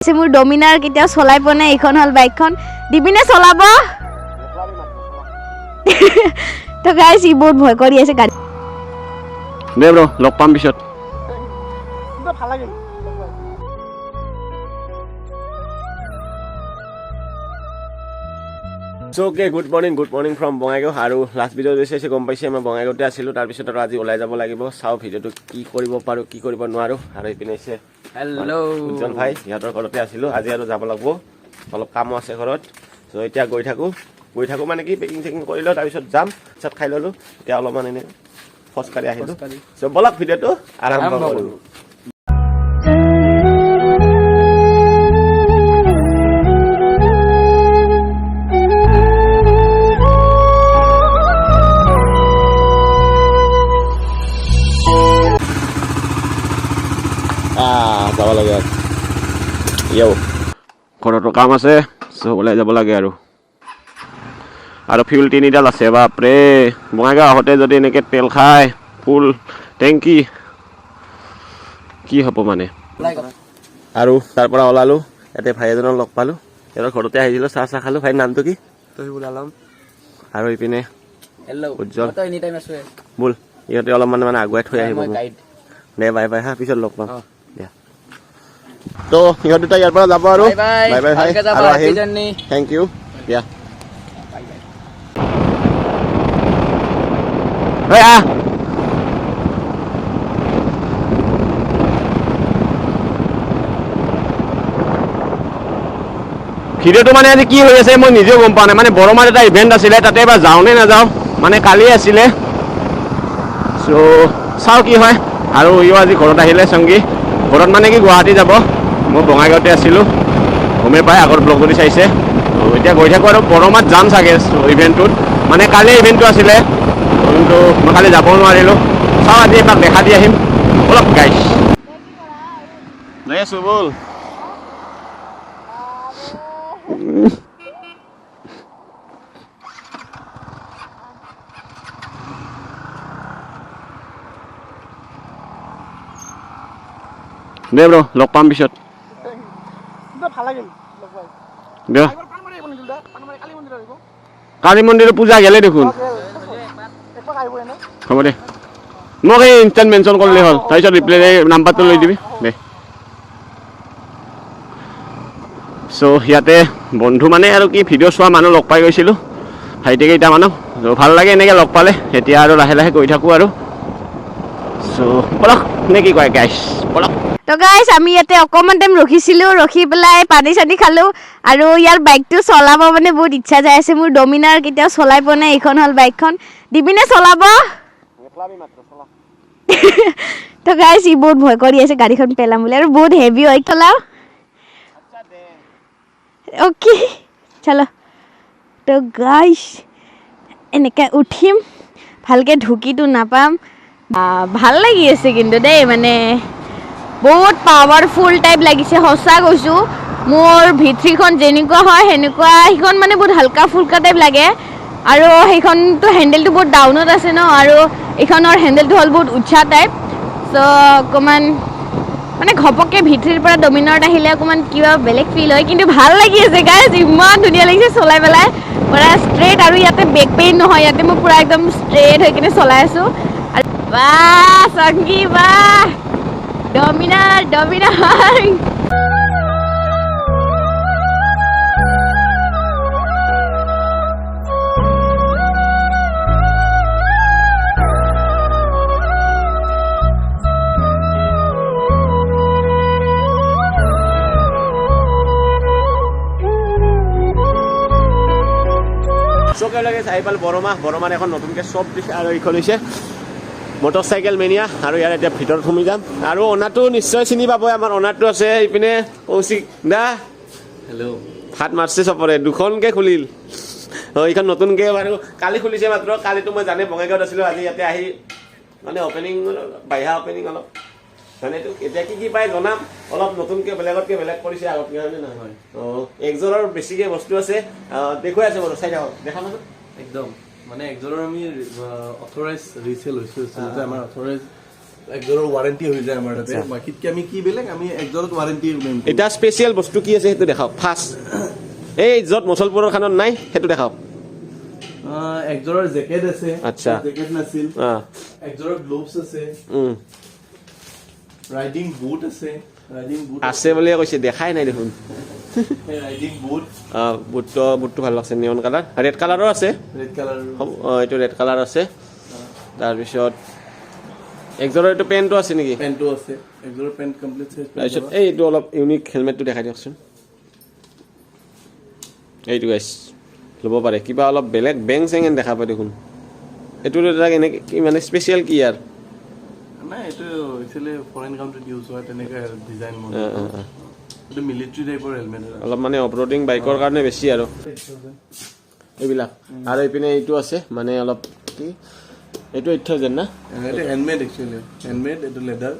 মোৰ ডমিনাৰ কেতিয়াও চলাই পোৱা নাই এইখন হল বাইকখন দিবিনে চলাব তো গাইস ই বহুত ভয় কৰি আছে গাড়ী দে ব্ৰ লগ পাম পিছত ভাল লাগিল So okay, good morning from Bongaigaon আৰু লাষ্ট ভিডিও দিছে গম পাইছে মই বঙাইগাঁওতে আছিলো তাৰ পিছত আৰু আজি ওলাই যাব লাগিব চাও ভিডিওটো কি কৰিব পাৰো কি কৰিব নোৱাৰো আৰু ইপিনেছে হেল্ল উজ্জ্বল ভাই ইহঁতৰ ঘৰতে আছিলো আজি আৰু যাব লাগিব অলপ কাম আছে ঘৰত সো এতিয়া গৈ থাকো মানে কি পেকিং চেকিং কৰিলো তাৰ পিছত যাম চাত খাই ললো এতিয়া অলপমান এনে ফসকাৰি আহিলো সো বলক ভিডিওটো আৰম্ভ কৰো যাব লাগে ঘৰতো কাম আছে সব ওলাই যাব লাগে আৰু ফিউল 3ডাল আছে বাপৰে বঙাইগাঁও আহোঁতে যদি এনেকে তেল খায় ফুল টেংকি কি হ'ব মানে আৰু তাৰ পৰা ওলালো ইয়াতে ভাই এজনক লগ পালো এৰ ঘৰতে আহিছিলো চাহ খালো ভাই নামটো কি তহিবুল আলম আৰু ইপিনে হেল্ল উজ্জ্বল তো এনি টাইম আছো বল ইহঁতে অলপমান মানে আগুৱাই থৈ আহিব দে বাই বাই হা পিছত লগ পাম তো ইহঁত দুটা ইয়াৰ পৰা যাব আৰু বাই বাই ভাই আৰু আহিম থেংক ইউ দিয়া ঐ আ ভিডিওটো মানে আজি কি হৈ আছে মই নিজেও গম পোৱা নাই মানে বৰমাৰ এটা ইভেন্ট আছিলে তাতে এবাৰ যাওঁ নে নাযাওঁ মানে কালি আছিলে চ' চাওঁ কি হয় আৰু ইও আজি ঘৰত আহিলে সংগী ঘৰত মানে কি গুৱাহাটী যাব মই বঙাইগাঁওতে আছিলোঁ গমেই পাই আগৰ ব্লগ যদি চাইছে এতিয়া গৈ থাকোঁ আৰু বৰমাত যাম চাগে ইভেণ্টটোত মানে কালি ইভেণ্টটো আছিলে কিন্তু মই কালি যাব নোৱাৰিলোঁ চাওঁ আজি এপাক দেখা দি আহিম অলপ গাইছ লৈ আছোঁ ব'ল দে ব্ৰ লগ পাম পিছত ভাল লাগিল দে কালী মন্দিৰৰ পূজা গেলে দেখোন হ'ব দে মোক এই ইনষ্টেণ্ট মেনশ্যন কৰিলে হ'ল তাৰপিছত ৰিপ্লাই নাম্বাৰটো লৈ দিবি দে চ' ইয়াতে বন্ধু মানে আৰু কি ভিডিঅ' চোৱা মানুহ লগ পাই গৈছিলোঁ ভাইটি কেইটামানক ভাল লাগে এনেকৈ লগ পালে এতিয়া আৰু লাহে লাহে গৈ থাকোঁ আৰু চ' বলক নে কি কয় গাইছ বলক তো গাইস আমি ইয়াতে অকমান টাইম ৰখিছিলো ৰখি পেলাই পানী চানী খালো আৰু ইয়াৰ বাইকটো চলাব মানে বহুত ইচ্ছা যাই আছে মোৰ ডমিনাৰ কেতিয়াও চলাই পোৱা নাই এইখন হল বাইকখন দিবিনে চলাব তো গাইস ই বহুত ভয় কৰি আছে গাড়ীখন পেলাম বুলি আৰু বহুত হেভি হয় চলাও ওকে চলো তো গাইস এনেকে উঠিম ভালকে ঢুকিটো নাপাম ভাল লাগি আছে কিন্তু দেই মানে বহুত পাৱাৰফুল টাইপ লাগিছে সঁচা কৈছোঁ মোৰ ভিতৰিখন যেনেকুৱা হয় সেনেকুৱা সেইখন মানে বহুত হালকা ফুলকা টাইপ লাগে আৰু সেইখনটো হেণ্ডেলটো বহুত ডাউনত আছে ন আৰু এইখনৰ হেণ্ডেলটো হ'ল বহুত উচ্চা টাইপ চ' অকণমান মানে ঘপককৈ ভিতৰিৰ পৰা ডমিনাৰত আহিলে অকণমান কিবা বেলেগ ফিল হয় কিন্তু ভাল লাগি আছে গাইজ ইমান ধুনীয়া লাগিছে চলাই পেলাই পূৰা ষ্ট্ৰেইট আৰু ইয়াতে বেক পেইন নহয় ইয়াতে মই পূৰা একদম ষ্ট্ৰেইট হৈ কিনে চলাই আছোঁ আৰু বাহ সংগী বাহ ডমিনাৰ চকে লাগে চাই পাল বৰমাৰ এখন নতুনকৈ শ্বপ দিছে আৰু এইখন হৈছে মটৰচাইকেল মেনিয়া আৰু ইয়াৰ এতিয়া ভিতৰত সোমাই যাম আৰু অনাৰটো নিশ্চয় চিনি পাব আমাৰ অনাৰটো আছে ইপিনে কৌশিক দা হেল্ল' ভাত মাৰছে চবৰে দুখনকৈ খুলিল এইখন নতুনকৈ বাৰু কালি খুলিছে মাত্ৰ কালিতো মই জানে বঙাইগাঁৱত আছিলোঁ আজি ইয়াতে আহি মানে অপেনিং বাহিৰা অপেনিং অলপ মানে এতিয়া কি পায় জনাম অলপ নতুনকৈ বেলেগতকৈ বেলেগ কৰিছে আগতকৈ হয়নে নহয় একজনৰ বেছিকৈ বস্তু আছে দেখুৱাই আছে বাৰু চাই থাকক দেখা পাব একদম মানে একজনৰ আমি অথৰাইজ ৰিচেল হৈছোঁ আমাৰ অথৰাইজ একজোৰৰ ৱাৰেণ্টি হৈ যায় আমাৰ তাতে বাকীতকে আমি কি বেলেগ আমি একজোৰত ৱাৰেণ্টি এটা স্পেচিয়েল বস্তু কি আছে সেইটো দেখাওক ফাৰ্ষ্ট এই য'ত মছলপুৰৰ খানত নাই সেইটো দেখাওক একজোৰৰ জেকেট আছে আচ্ছা। জেকেট নাছিল একজোৰৰ গ্লোভছ আছে ৰাইডিং বুট আছে আছে বুলিয়ে কৈছে দেখাই নাই দেখোন ৰাইডিং বুট বুটটো ভাল লাগছে নিয়ন কালাৰ ৰেড কালাৰো আছে ৰেড কালাৰ এইটো ৰেড কালাৰ আছে তাৰপিছত একজোৰৰ এইটো পেণ্টটো আছে নেকি পেণ্টটো আছে একজোৰৰ পেণ্ট কমপ্লিট সাইজ তাৰপিছত এইটো অলপ ইউনিক হেলমেটটো দেখাই দিয়কচোন এইটো গাইছ ল'ব পাৰে কিবা অলপ বেলেগ বেং চেঙেন দেখা পায় দেখোন এইটো এটা এনেকৈ মানে স্পেচিয়েল কি ইয়াৰ নাই এইটো একচুৱেলি ফৰেইন কাউণ্ট্ৰিত ইউজ হয় তেনেকৈ ডিজাইন মডেল এইটো মিলিটাৰী টাইপৰ হেলমেট অলপ মানে অফৰোডিং বাইকৰ কাৰণে বেছি আৰু এইবিলাক আৰু এইপিনে এইটো আছে মানে অলপ কি এইটো 8000 না এইটো হেণ্ডমেড একচুৱেলি হেণ্ডমেড এইটো লেডাৰ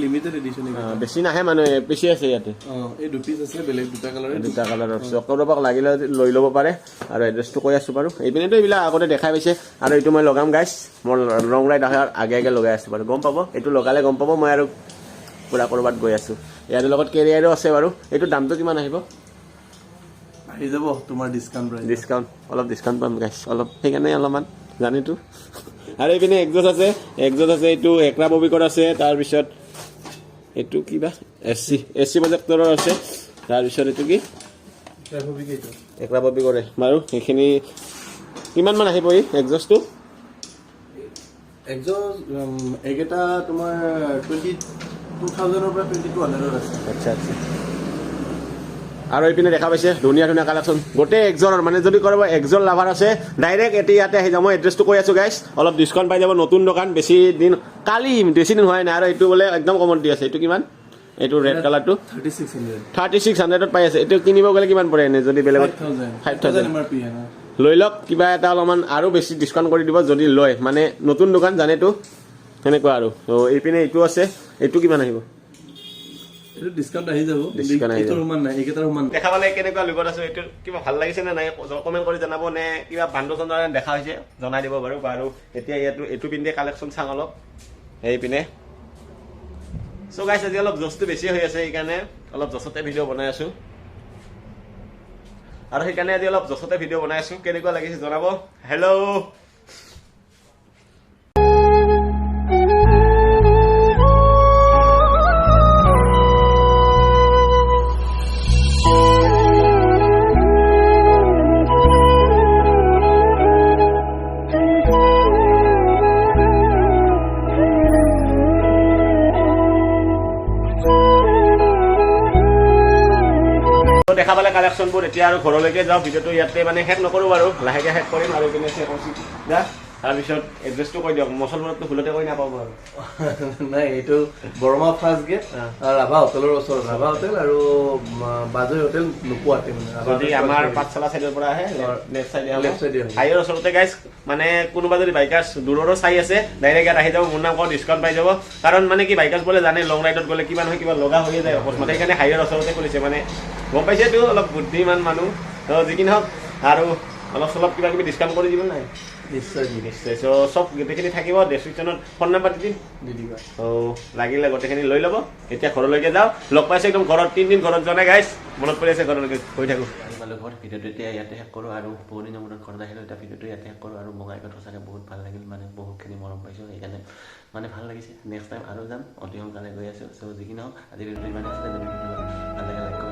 লিমিটেড এডিশ্যন বেছি নাহে মানে বেছি আছে ইয়াতে এই দুপিচ আছে বেলেগ দুটা কালাৰৰ দুটা কালাৰৰ কাৰোবাক লাগিলে লৈ ল'ব পাৰে আৰু এড্ৰেছটো কৈ আছোঁ বাৰু এইপিনেতো এইবিলাক আগতে দেখাই পাইছে আৰু এইটো মই লগাম গাইছ মই লং ৰাইড অহাৰ আগে আগে লগাই আছোঁ বাৰু গম পাব এইটো লগালে গম পাব মই আৰু পূৰা ক'ৰবাত গৈ আছোঁ ইয়াৰ লগত কেৰিয়াৰো আছে বাৰু এইটো দামটো কিমান আহিব আহি যাব তোমাৰ ডিছকাউণ্ট অলপ ডিছকাউণ্ট পাম গাইছ অলপ সেইকাৰণে অলপমান জানিতো আৰু এইপিনে একজষ্ট আছে এইটো একৰা ববিকৰ আছে তাৰপিছত এইটো কিবা এছ চি প্ৰজেক্টৰৰ আছে তাৰপিছত এইটো কি একৰা ববিকৰে বাৰু সেইখিনি কিমানমান আহিব এই একজষ্টটো এইকেইটা তোমাৰ 22,000 পৰা 22,100 আছে আচ্ছা আচ্ছা আৰু এইপিনে দেখা পাইছে ধুনীয়া ধুনীয়া কালেকশ্যন গোটেই একজনৰ মানে যদি ক'ৰবাত একজন লাভাৰ আছে ডাইৰেক্ট ইয়াতে আহি যাব মই এড্ৰেছটো কৈ আছোঁ গাইছ অলপ ডিছকাউণ্ট পাই যাব নতুন দোকান বেছি দিন বেছি দিন হোৱাই নাই আৰু এইটো বোলে একদম কমত দি আছে এইটো কিমান এইটো ৰেড কালাৰটো 3600ত পাই আছে এইটো কিনিব গ'লে কিমান পৰে এনে যদি বেলেগত 5,000 লৈ লওক কিবা এটা অলপমান আৰু বেছি ডিছকাউণ্ট কৰি দিব যদি লয় মানে নতুন দোকান জানেতো সেনেকুৱা আৰু এইপিনে এইটো আছে এইটো কিমান আহিব এইটো ডিসকাউন্ট আহি যাব এইটোৰ সমান নাই এইকেইটাৰ সমান দেখা পালে কেনেকুৱা লুকত আছে এইটো কিবা ভাল লাগিছে নে নাই কমেন্ট কৰি জনাব নে কিবা বান্দো চন্দা দেখা হৈছে জনাই দিব বাৰু বাৰু এতিয়া এইটো পিন্ধে কালেকশ্যন চাং অলপ এই পিনে সো গাইস আজি অলপ জছটো বেছি হৈ আছে এইকাৰণে অলপ জছতে ভিডিঅ' বনাই আছো আৰু সেইকাৰণে আজি অলপ জছতে ভিডিঅ' বনাই আছো কেনেকুৱা লাগিছে জনাব হেল্ল' দেখা পালে কালেকশ্যনবোৰ এতিয়া আৰু ঘৰলৈকে যাওঁ ভিডিঅ'টো ইয়াতে মানে শেষ নকৰোঁ বাৰু লাহেকৈ শেষ কৰিম আৰু এইপিনে শেষ হৈছোঁ তাৰপিছত এড্ৰেছটো কৈ দিয়ক মছলপুৰততো ভুলতে কৈ নাপাব আৰু নাই এইটো বৰমা ফাৰ্ষ্ট গেট ৰাভা হোটেলৰ ওচৰত ৰাভা হোটেল আৰু বাজৈ হোটেল নোপোৱাতে মানে যদি আমাৰ পাঠশালা চাইডৰ পৰা আহে লেফ্ট চাইডে হাইৰ ওচৰতে গাইছ মানে কোনোবা যদি বাইকাৰ্ছ দূৰৰো চাই আছে ডাইৰেক্ট ইয়াত আহি যাব মোৰ নাম কওঁ ডিছকাউণ্ট পাই যাব কাৰণ মানে কি বাইকাৰ্ছ বোলে জানে লং ৰাইডত গ'লে কিবা নহয় কিবা লগা হৈয়ে যায় অকস্মাতে সেইকাৰণে হাইৰ ওচৰতে খুলিছে মানে গম পাইছেতো অলপ বুদ্ধিমান মানুহ যি কি নহওক আৰু অলপ চলপ কিবা কিবি ডিছকাউণ্ট কৰি দিব নাই নিশ্চয় নিশ্চয় চ' চব গোটেইখিনি থাকিব ডেছক্ৰিপশ্যনত ফোন নাম্বাৰ দি দিবা লাগিলে গোটেইখিনি লৈ ল'ব এতিয়া ঘৰলৈকে যাওঁ লগ পাইছে একদম ঘৰত 3 দিন ঘৰত যোৱা নাই গাইছ মনত পৰি আছে ঘৰলৈকে গৈ থাকোঁ ঘৰত ভিডিঅ'টো এতিয়া ইয়াতে শেষ কৰোঁ আৰু বহুত দিনৰ মূৰত ঘৰত আহিলোঁ এতিয়া ভিডিঅ'টো ইয়াতে শেষ কৰোঁ আৰু বঙাইগাঁৱত সঁচাকৈ বহুত ভাল লাগিল মানে বহুতখিনি মৰম পাইছোঁ সেইকাৰণে মানে ভাল লাগিছে নেক্সট টাইম আৰু যাম অতি সোনকালে গৈ আছোঁ চ' যি কি নহওক আজি ভিডিঅ'টো ইমানে আছিলে যদি ভিডিঅ'টো ভাল লাগে লাইক